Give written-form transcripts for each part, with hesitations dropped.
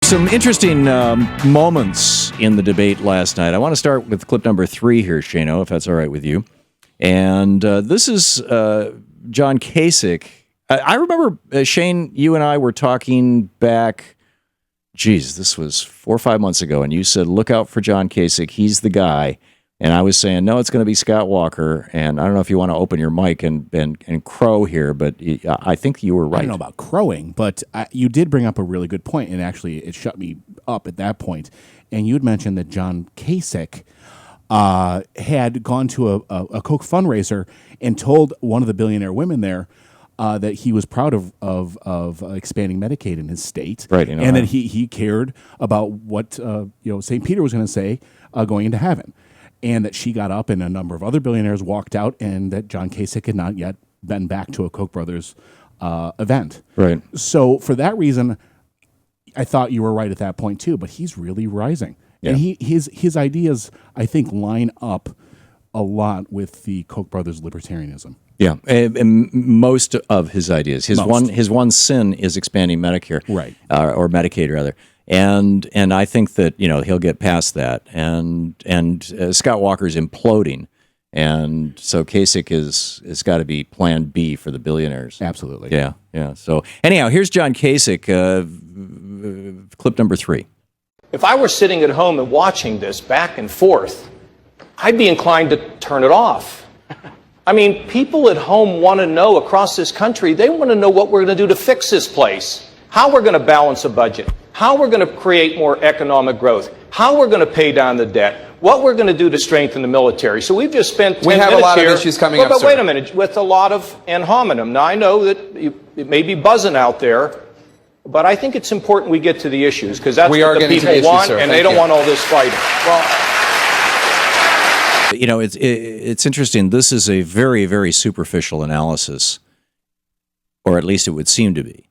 Some interesting moments in the debate last night. I want to start with clip number 3 here, Shano, if that's all right with you. And this is John Kasich. I remember, Shane, you and I were talking back, this was 4 or 5 months ago, and you said, look out for John Kasich. He's the guy. And I was saying, no, it's going to be Scott Walker. And I don't know if you want to open your mic and crow here, but I think you were right. I don't know about crowing, but you did bring up a really good point, and actually it shut me up at that point. And you had mentioned that John Kasich had gone to a Coke fundraiser and told one of the billionaire women there that he was proud of expanding Medicaid in his state, right? And that he cared about what St. Peter was going to say going into heaven. And that she got up and a number of other billionaires walked out, and that John Kasich had not yet been back to a Koch brothers event. Right. So for that reason, I thought you were right at that point too. But he's really rising, and his ideas, I think, line up a lot with the Koch brothers' libertarianism. Yeah, and most of his ideas. His one sin is expanding Medicare, right, or Medicaid rather. And I think that he'll get past that, and Scott Walker's imploding, and so Kasich is got to be Plan B for the billionaires. Absolutely, yeah. So anyhow, here's John Kasich, clip number 3. If I were sitting at home and watching this back and forth, I'd be inclined to turn it off. I mean, people at home want to know across this country. They want to know what we're going to do to fix this place, how we're going to balance a budget, how we're going to create more economic growth, how we're going to pay down the debt, what we're going to do to strengthen the military. So we've just spent 10 minutes here. We have a lot of issues coming up, But sir. wait a minute, with a lot of ad hominem. Now, I know that it may be buzzing out there, but I think it's important we get to the issues, because that's what the people want, and they don't want all this fighting. Well, it's interesting. This is a very, very superficial analysis, or at least it would seem to be.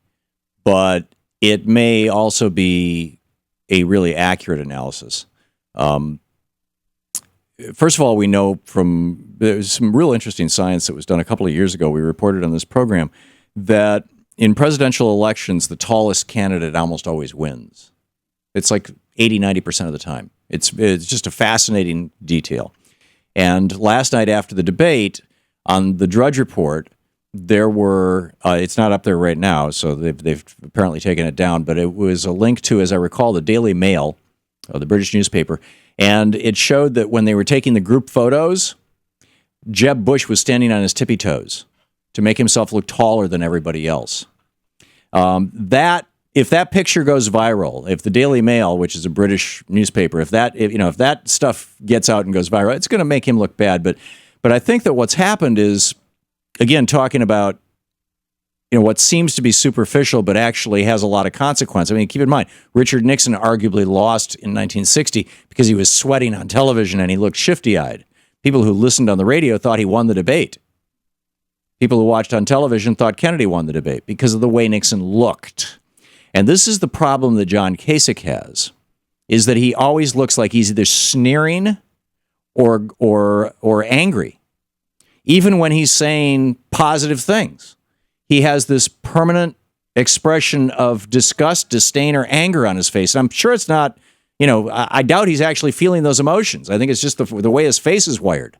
But it may also be a really accurate analysis. First of all, we know there's some real interesting science that was done a couple of years ago. We reported on this program that in presidential elections, the tallest candidate almost always wins. It's like 80-90% of the time. It's just a fascinating detail. And last night after the debate on the Drudge Report, there were, it's not up there right now, so they've apparently taken it down, but it was a link to, as I recall, the Daily Mail, the British newspaper, and it showed that when they were taking the group photos, Jeb Bush was standing on his tippy toes to make himself look taller than everybody else. If that picture goes viral, if the Daily Mail, which is a British newspaper, if that stuff gets out and goes viral, it's going to make him look bad. But I think that what's happened is, again, talking about what seems to be superficial but actually has a lot of consequence. I mean, keep in mind, Richard Nixon arguably lost in 1960 because he was sweating on television and he looked shifty-eyed. People who listened on the radio thought he won the debate. People who watched on television thought Kennedy won the debate because of the way Nixon looked. And this is the problem that John Kasich has, is that he always looks like he's either sneering or angry. Even when he's saying positive things, he has this permanent expression of disgust, disdain, or anger on his face. And I'm sure it's not, I doubt he's actually feeling those emotions. I think it's just the way his face is wired.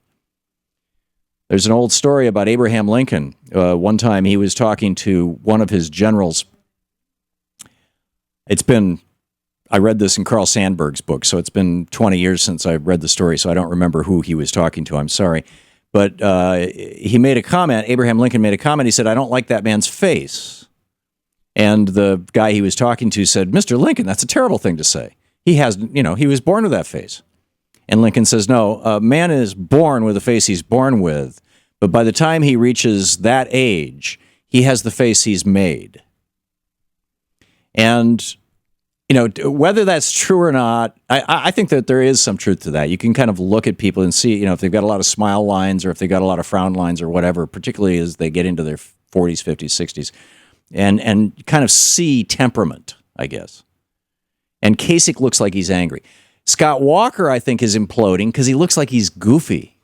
There's an old story about Abraham Lincoln. One time he was talking to one of his generals. I read this in Carl Sandburg's book, so it's been 20 years since I read the story, so I don't remember who he was talking to. I'm sorry. But he made a comment, Abraham Lincoln made a comment, he said, "I don't like that man's face." And the guy he was talking to said, "Mr. Lincoln, that's a terrible thing to say. He was born with that face." And Lincoln says, "No, a man is born with the face he's born with, but by the time he reaches that age, he has the face he's made." And whether that's true or not, I think that there is some truth to that. You can kind of look at people and see, if they've got a lot of smile lines or if they've got a lot of frown lines or whatever, particularly as they get into their 40s, 50s, 60s, and kind of see temperament, I guess. And Kasich looks like he's angry. Scott Walker, I think, is imploding because he looks like he's goofy.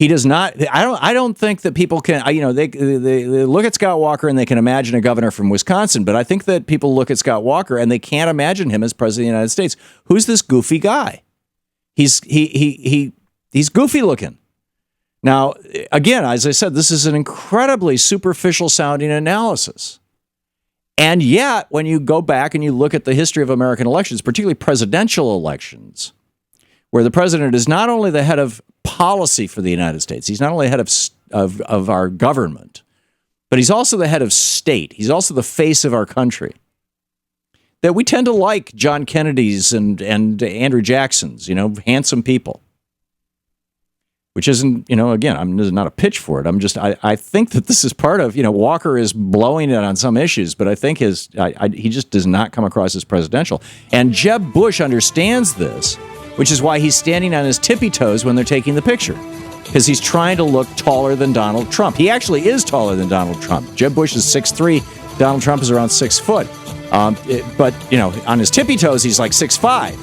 He does not. I don't think that people can. They look at Scott Walker and they can imagine a governor from Wisconsin. But I think that people look at Scott Walker and they can't imagine him as president of the United States. Who's this goofy guy? He's goofy looking. Now, again, as I said, this is an incredibly superficial sounding analysis. And yet, when you go back and you look at the history of American elections, particularly presidential elections, where the president is not only the head of policy for the United States, he's not only head of our government, but he's also the head of state. He's also the face of our country. That we tend to like John Kennedy's and Andrew Jackson's, handsome people. Which isn't, again, there's not a pitch for it. I think that this is part of, Walker is blowing it on some issues, but I think he just does not come across as presidential. And Jeb Bush understands this, which is why he's standing on his tippy toes when they're taking the picture. Because he's trying to look taller than Donald Trump. He actually is taller than Donald Trump. Jeb Bush is 6'3", Donald Trump is around 6 foot. But on his tippy toes, he's like 6'5".